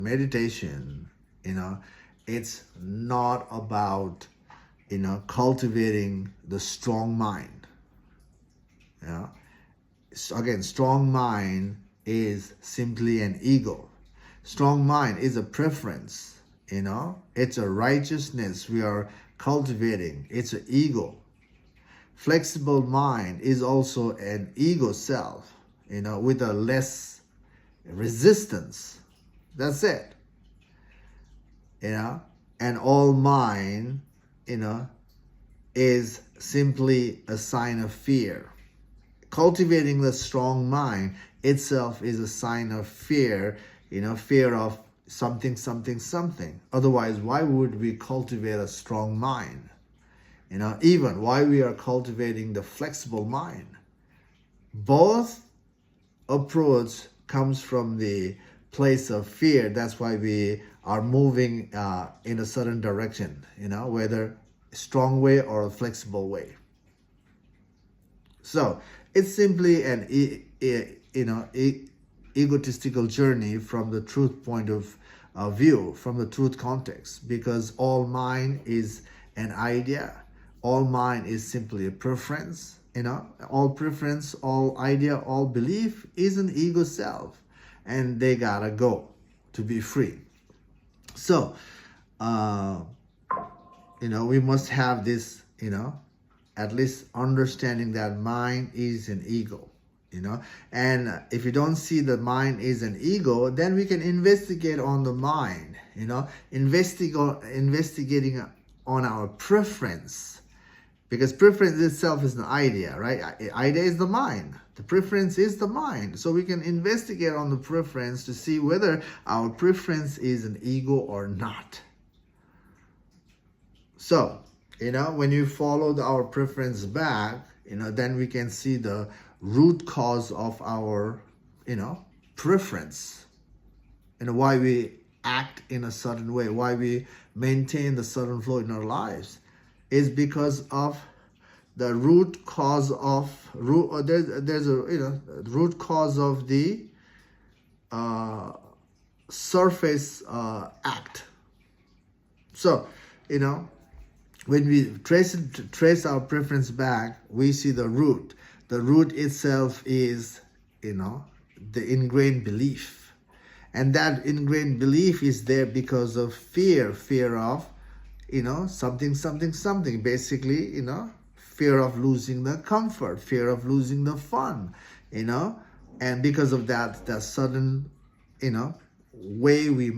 meditation, it's not about, cultivating the strong mind. Again, strong mind is simply an ego. Strong mind is a preference, it's a righteousness we are cultivating. It's an ego. Flexible mind is also an ego self, with a less resistance. That's it. And all mind, is simply a sign of fear. Cultivating the strong mind itself is a sign of fear, fear of something, something, something. Otherwise, why would we cultivate a strong mind? Even why we are cultivating the flexible mind. Both approach comes from the place of fear. That's why we are moving in a certain direction, whether a strong way or a flexible way. So it's simply an egotistical journey from the truth point of view, from the truth context, because all mind is an idea. All mind is simply a preference. All preference, all idea, all belief is an ego self, and they gotta go to be free. So, we must have this, at least understanding that mind is an ego, and if you don't see the mind is an ego, then we can investigate on the mind, investigating on our preference. Because preference itself is an idea, right? Idea is the mind. The preference is the mind. So we can investigate on the preference to see whether our preference is an ego or not. So, when you follow our preference back, then we can see the root cause of our, preference. Why we act in a certain way, why we maintain the certain flow in our lives. Is because of the root cause of there's a root cause of the surface act. So when we trace our preference back, we see the root. The root itself is the ingrained belief, and that ingrained belief is there because of fear of something, something, something. Basically, fear of losing the comfort, fear of losing the fun, and because of that sudden, way we